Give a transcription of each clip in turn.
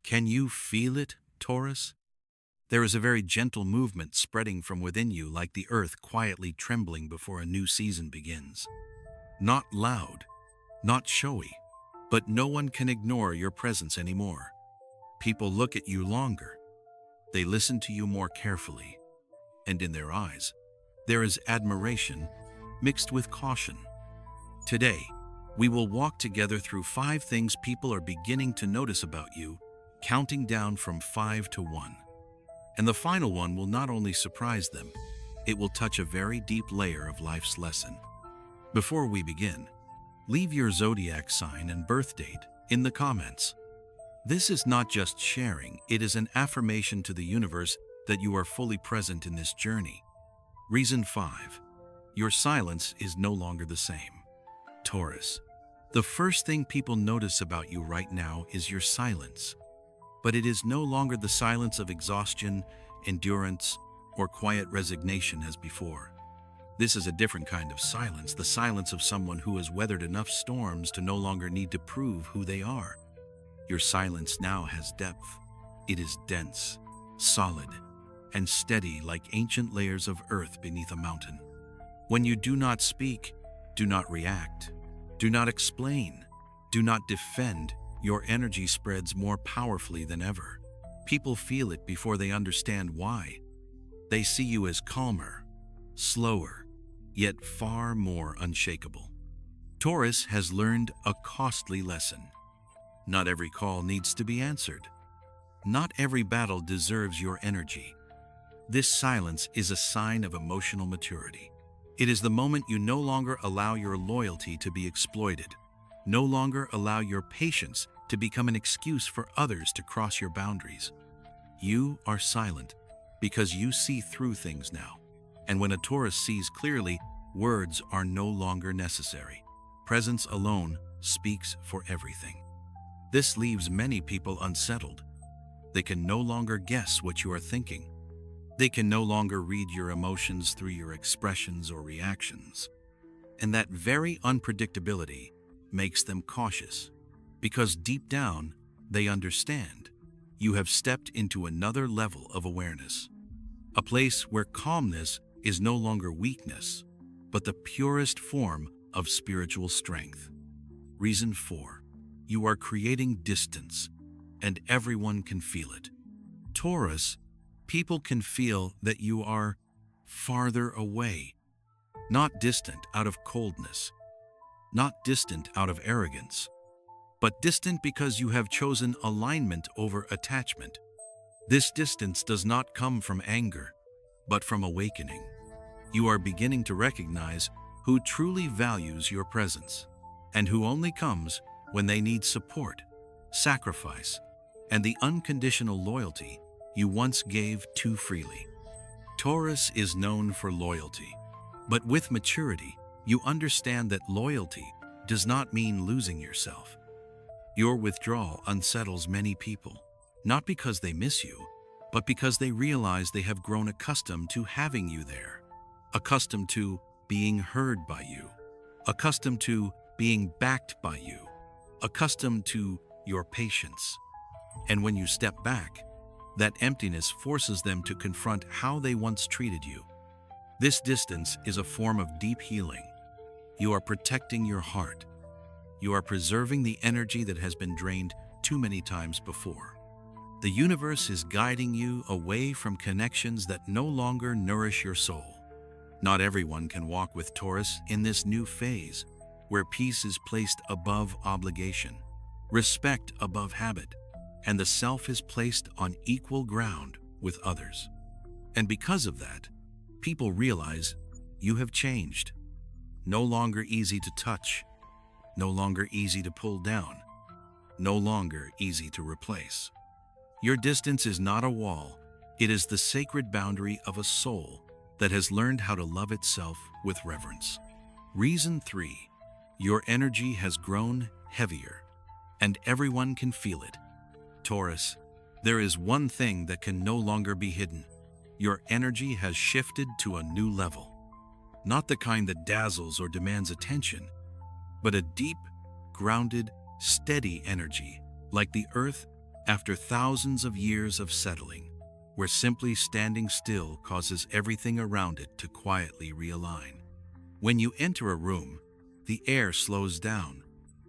Can you feel it, Taurus? There is a very gentle movement spreading from within you like the earth quietly trembling before a new season begins. Not loud, not showy, but no one can ignore your presence anymore. People look at you longer. They listen to you more carefully. And in their eyes, there is admiration mixed with caution. Today, we will walk together through 5 things people are beginning to notice about you, counting down from 5 to 1. And the final one will not only surprise them, it will touch a very deep layer of life's lesson. Before we begin, leave your zodiac sign and birth date in the comments. This is not just sharing, it is an affirmation to the universe that you are fully present in this journey. Reason 5. Your silence is no longer the same. Taurus, the first thing people notice about you right now is your silence. But it is no longer the silence of exhaustion, endurance, or quiet resignation as before. This is a different kind of silence, the silence of someone who has weathered enough storms to no longer need to prove who they are. Your silence now has depth. It is dense, solid, and steady like ancient layers of earth beneath a mountain. When you do not speak, do not react, do not explain, do not defend, your energy spreads more powerfully than ever. People feel it before they understand why. They see you as calmer, slower, yet far more unshakable. Taurus has learned a costly lesson. Not every call needs to be answered. Not every battle deserves your energy. This silence is a sign of emotional maturity. It is the moment you no longer allow your loyalty to be exploited, no longer allow your patience to become an excuse for others to cross your boundaries. You are silent because you see through things now. And when a Taurus sees clearly, words are no longer necessary. Presence alone speaks for everything. This leaves many people unsettled. They can no longer guess what you are thinking. They can no longer read your emotions through your expressions or reactions. And that very unpredictability makes them cautious, because deep down, they understand you have stepped into another level of awareness, a place where calmness is no longer weakness, but the purest form of spiritual strength. Reason 4. You are creating distance, and everyone can feel it. Taurus, people can feel that you are farther away, not distant out of coldness, not distant out of arrogance, but distant because you have chosen alignment over attachment. This distance does not come from anger, but from awakening. You are beginning to recognize who truly values your presence, and who only comes when they need support, sacrifice, and the unconditional loyalty you once gave too freely. Taurus is known for loyalty, but with maturity, you understand that loyalty does not mean losing yourself. Your withdrawal unsettles many people, not because they miss you, but because they realize they have grown accustomed to having you there, accustomed to being heard by you, accustomed to being backed by you, accustomed to your patience. And when you step back, that emptiness forces them to confront how they once treated you. This distance is a form of deep healing. You are protecting your heart. You are preserving the energy that has been drained too many times before. The universe is guiding you away from connections that no longer nourish your soul. Not everyone can walk with Taurus in this new phase, where peace is placed above obligation, respect above habit, and the self is placed on equal ground with others. And because of that, people realize you have changed. No longer easy to touch, no longer easy to pull down, no longer easy to replace. Your distance is not a wall, it is the sacred boundary of a soul that has learned how to love itself with reverence. Reason 3. Your energy has grown heavier, and everyone can feel it. Taurus, there is one thing that can no longer be hidden. Your energy has shifted to a new level. Not the kind that dazzles or demands attention, but a deep, grounded, steady energy, like the earth After thousands of years of settling, where simply standing still causes everything around it to quietly realign. When you enter a room, the air slows down,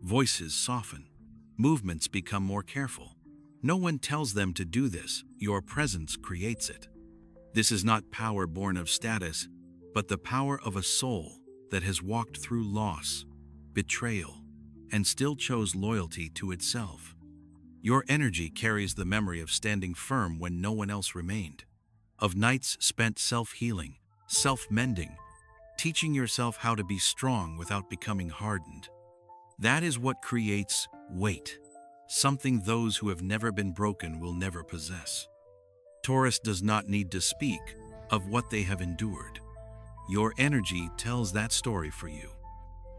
voices soften, movements become more careful. No one tells them to do this, your presence creates it. This is not power born of status, but the power of a soul that has walked through loss, betrayal, and still chose loyalty to itself. Your energy carries the memory of standing firm when no one else remained, of nights spent self-healing, self-mending, teaching yourself how to be strong without becoming hardened. That is what creates weight, something those who have never been broken will never possess. Taurus does not need to speak of what they have endured. Your energy tells that story for you.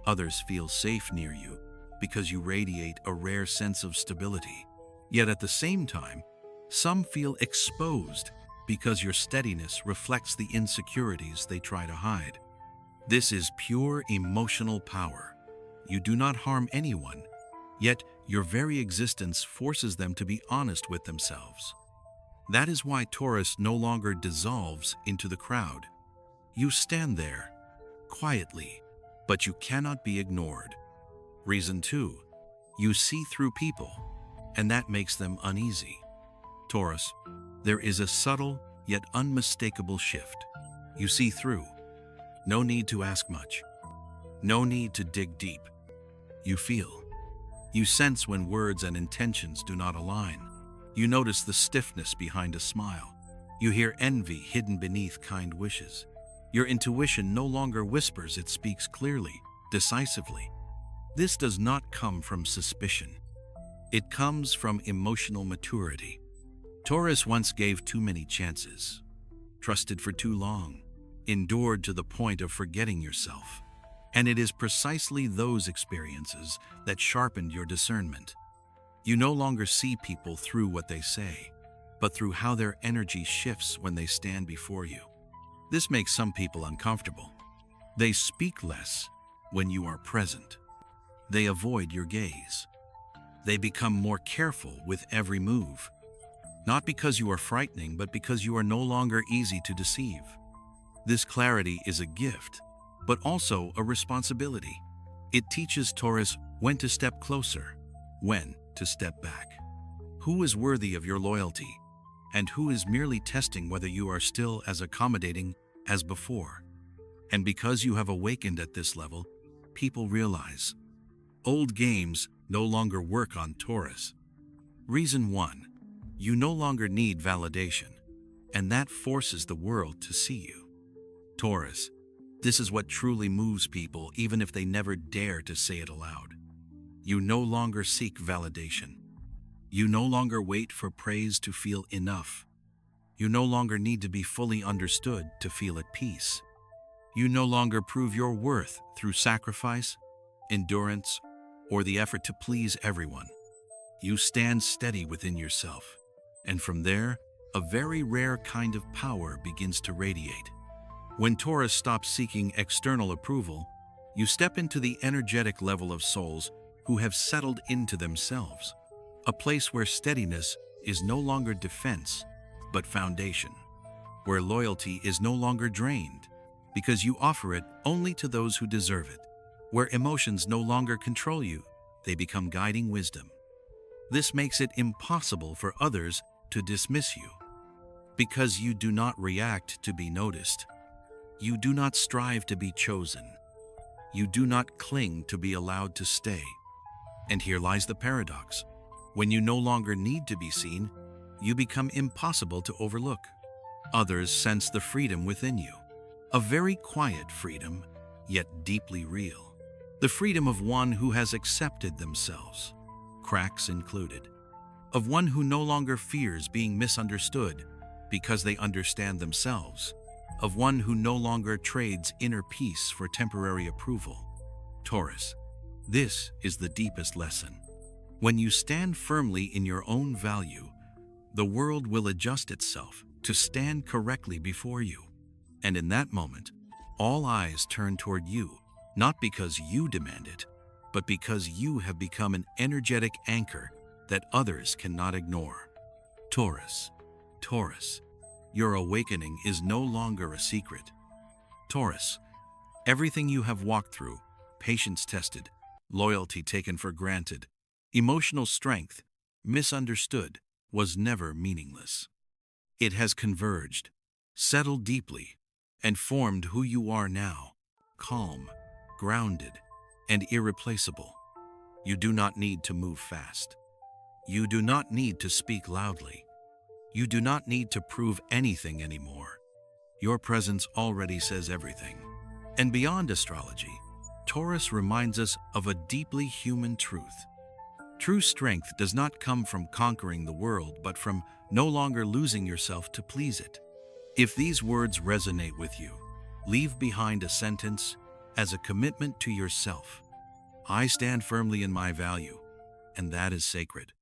Others feel safe near you because you radiate a rare sense of stability. Yet at the same time, some feel exposed because your steadiness reflects the insecurities they try to hide. This is pure emotional power. You do not harm anyone, yet your very existence forces them to be honest with themselves. That is why Taurus no longer dissolves into the crowd. You stand there, quietly, but you cannot be ignored. Reason 2, you see through people, and that makes them uneasy. Taurus, there is a subtle yet unmistakable shift. You see through. No need to ask much. No need to dig deep. You feel. You sense when words and intentions do not align. You notice the stiffness behind a smile. You hear envy hidden beneath kind wishes. Your intuition no longer whispers, it speaks clearly, decisively. This does not come from suspicion. It comes from emotional maturity. Taurus once gave too many chances, trusted for too long, endured to the point of forgetting yourself. And it is precisely those experiences that sharpened your discernment. You no longer see people through what they say, but through how their energy shifts when they stand before you. This makes some people uncomfortable. They speak less when you are present. They avoid your gaze. They become more careful with every move. Not because you are frightening, but because you are no longer easy to deceive. This clarity is a gift, but also a responsibility. It teaches Taurus when to step closer, when to step back. Who is worthy of your loyalty, and who is merely testing whether you are still as accommodating as before. And because you have awakened at this level, people realize old games no longer work on Taurus. Reason 1, you no longer need validation, and that forces the world to see you. Taurus, this is what truly moves people even if they never dare to say it aloud. You no longer seek validation. You no longer wait for praise to feel enough. You no longer need to be fully understood to feel at peace. You no longer prove your worth through sacrifice, endurance, or the effort to please everyone. You stand steady within yourself, and from there, a very rare kind of power begins to radiate. When Taurus stops seeking external approval, you step into the energetic level of souls who have settled into themselves, a place where steadiness is no longer defense, but foundation, where loyalty is no longer drained, because you offer it only to those who deserve it, where emotions no longer control you, they become guiding wisdom. This makes it impossible for others to dismiss you, because you do not react to be noticed. You do not strive to be chosen. You do not cling to be allowed to stay. And here lies the paradox. When you no longer need to be seen, you become impossible to overlook. Others sense the freedom within you, a very quiet freedom, yet deeply real. The freedom of one who has accepted themselves, cracks included. Of one who no longer fears being misunderstood because they understand themselves. Of one who no longer trades inner peace for temporary approval. Taurus, this is the deepest lesson. When you stand firmly in your own value, the world will adjust itself to stand correctly before you. And in that moment, all eyes turn toward you, not because you demand it, but because you have become an energetic anchor that others cannot ignore. Taurus. Taurus, your awakening is no longer a secret. Taurus, everything you have walked through, patience tested, loyalty taken for granted, emotional strength misunderstood, was never meaningless. It has converged, settled deeply, and formed who you are now, calm, grounded, and irreplaceable. You do not need to move fast. You do not need to speak loudly. You do not need to prove anything anymore. Your presence already says everything. And beyond astrology, Taurus reminds us of a deeply human truth. True strength does not come from conquering the world, but from no longer losing yourself to please it. If these words resonate with you, leave behind a sentence as a commitment to yourself. I stand firmly in my value, and that is sacred.